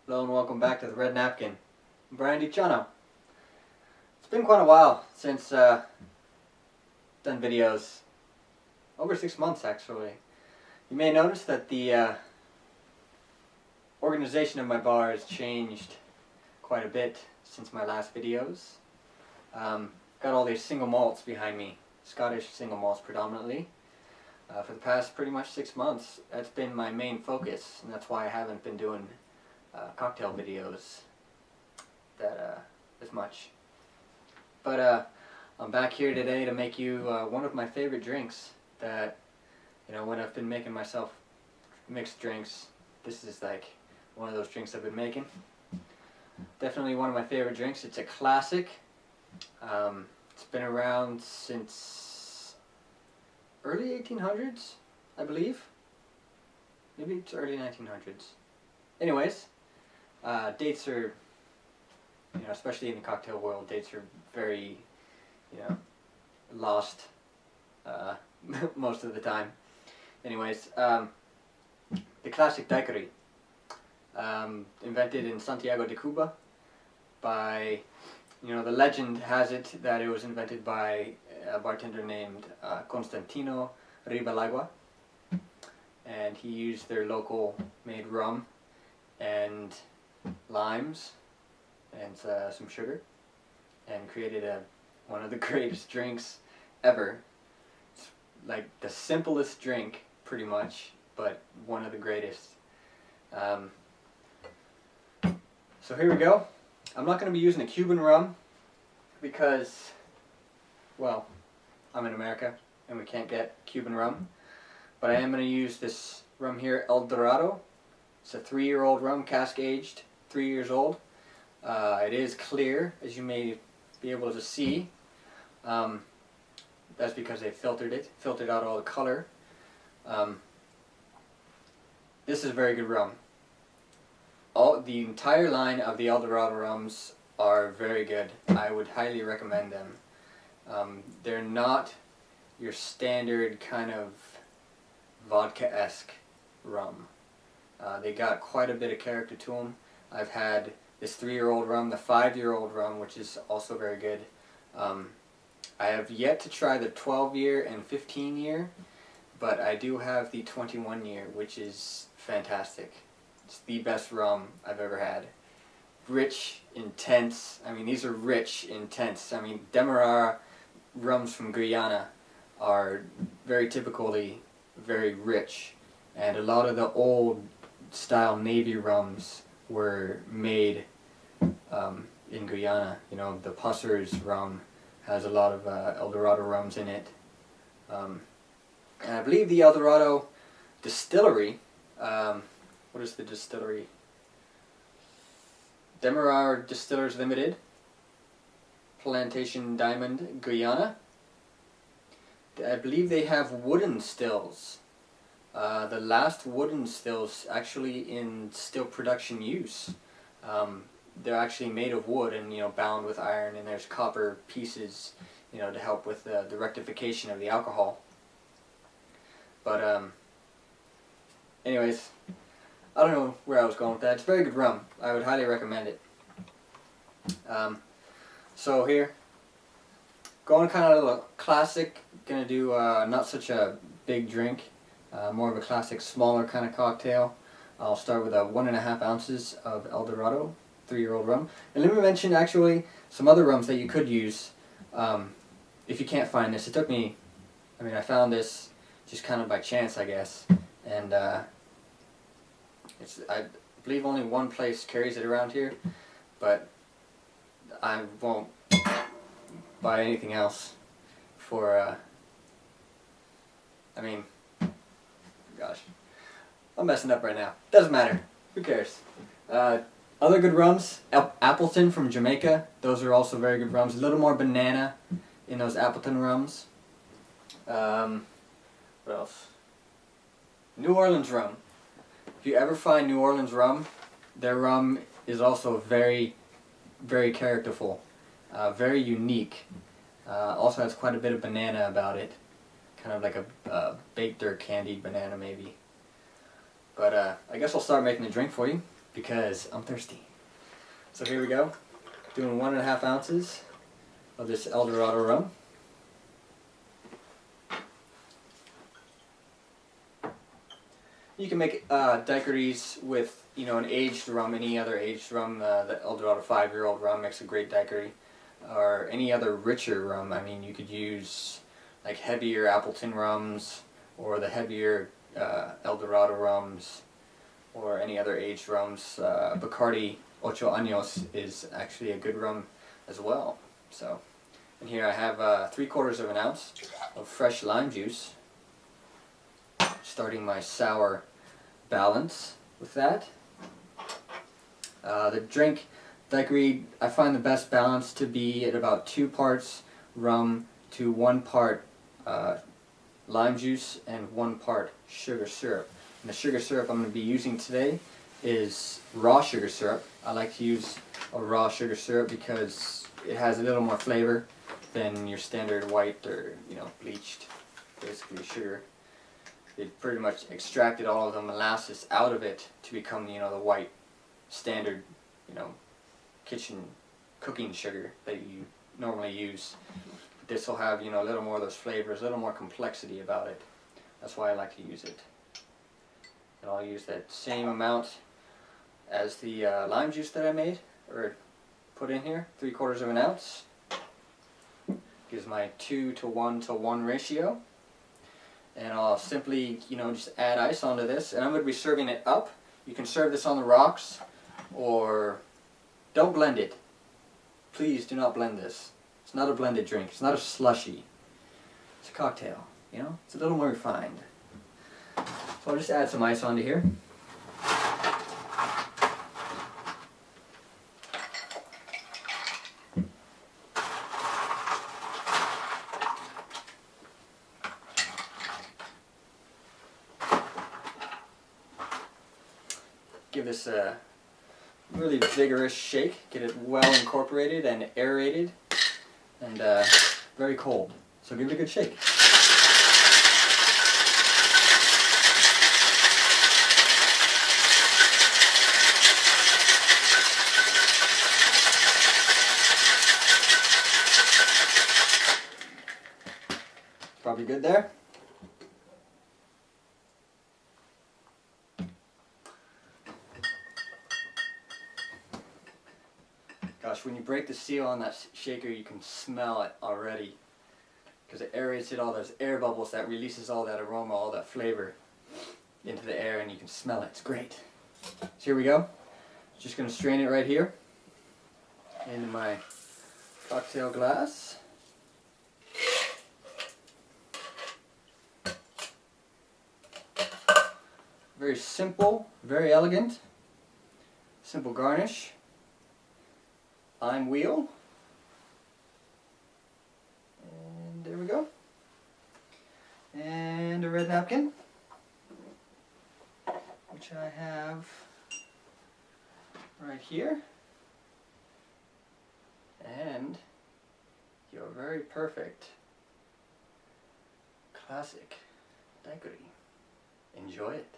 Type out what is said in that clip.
Hello and welcome back to the Red Napkin. I'm Brian DiCiano. It's been quite a while since done videos. Over 6 months actually. You may notice that the organization of my bar has changed quite a bit since my last videos. Got all these single malts behind me, Scottish single malts predominantly. For the past pretty much 6 months, that's been my main focus, and that's why I haven't been doing cocktail videos that as much. But I'm back here today to make you one of my favorite drinks that, when I've been making myself mixed drinks, this is like one of those drinks I've been making. Definitely one of my favorite drinks. It's a classic. It's been around since early 1800s, I believe. Maybe it's early 1900s. Anyways, dates are, especially in the cocktail world, dates are very, lost most of the time. Anyways, the classic Daiquiri, invented in Santiago de Cuba by, the legend has it that it was invented by a bartender named Constantino Ribalagua, and he used their local made rum and limes and some sugar and created one of the greatest drinks ever. It's like the simplest drink pretty much, but one of the greatest. So here we go. I'm not going to be using a Cuban rum because, well, I'm in America and we can't get Cuban rum, but I am going to use this rum here, El Dorado. It's a 3-year-old rum, cask aged, 3 years old. It is clear, as you may be able to see. That's because they filtered out all the color. This is a very good rum. The entire line of the El Dorado rums are very good. I would highly recommend them. They're not your standard kind of vodka-esque rum. They got quite a bit of character to them. I've had this 3-year-old rum, the 5-year-old rum, which is also very good. I have yet to try the 12-year and 15-year, but I do have the 21-year, which is fantastic. It's the best rum I've ever had. Rich, intense. I mean, these are rich, intense. I mean, Demerara rums from Guyana are very typically very rich, and a lot of the old style Navy rums were made in Guyana. The Pusser's rum has a lot of El Dorado rums in it. And I believe the El Dorado distillery, what is the distillery? Demerara Distillers Limited, Plantation Diamond, Guyana. I believe they have wooden stills. The last wooden stills actually in still production use. They're actually made of wood and bound with iron, and there's copper pieces to help with the rectification of the alcohol. But anyways, I don't know where I was going with that. It's very good rum. I would highly recommend it. So here, going kind of a classic. Gonna do not such a big drink. More of a classic, smaller kind of cocktail. I'll start with 1.5 ounces of El Dorado, 3-year-old rum. And let me mention actually some other rums that you could use if you can't find this. It took me, I found this just kind of by chance, I guess. And I believe only one place carries it around here, but I won't buy anything else for, gosh, I'm messing up right now. Doesn't matter. Who cares? Other good rums, Appleton from Jamaica. Those are also very good rums. A little more banana in those Appleton rums. What else? New Orleans rum. If you ever find New Orleans rum, their rum is also very, very characterful. Very unique. Also has quite a bit of banana about it. Kind of like a baked or candied banana maybe. But I guess I'll start making the drink for you. because I'm thirsty. So here we go, doing 1.5 ounces of this El Dorado rum. You can make daiquiris with, you know, an aged rum, any other aged rum. The El Dorado 5-year-old rum makes a great daiquiri, or any other richer rum. I mean, you could use like heavier Appleton rums, or the heavier El Dorado rums, or any other aged rums. Bacardi Ocho Años is actually a good rum as well. So, and here I have 3/4 of an ounce of fresh lime juice. Starting my sour balance with that. The drink daiquiri, I find the best balance to be at about 2 parts rum to 1 part lime juice and 1 part sugar syrup. And the sugar syrup I'm going to be using today is raw sugar syrup. I like to use a raw sugar syrup because it has a little more flavor than your standard white or, you know, bleached, basically sugar. It pretty much extracted all of the molasses out of it to become, you know, the white standard, you know, kitchen cooking sugar that you normally use. This will have, you know, a little more of those flavors, a little more complexity about it. That's why I like to use it. And I'll use that same amount as the lime juice that I made, or put in here, 3/4 of an ounce. Gives my 2:1:1 ratio. And I'll simply, you know, just add ice onto this, and I'm going to be serving it up. You can serve this on the rocks, or don't blend it. Please do not blend this. It's not a blended drink. It's not a slushy. It's a cocktail, you know? It's a little more refined. So I'll just add some ice onto here. Give this a really vigorous shake, get it well incorporated and aerated, and very cold. So give it a good shake. Probably good there. Gosh, when you break the seal on that shaker, you can smell it already, because it aerates it, all those air bubbles, that releases all that aroma, all that flavor into the air, and you can smell it. It's great. So here we go. Just going to strain it right here into my cocktail glass. Very simple, very elegant. Simple garnish. Lime wheel. And there we go. And a red napkin, which I have right here. And your very perfect classic daiquiri. Enjoy it.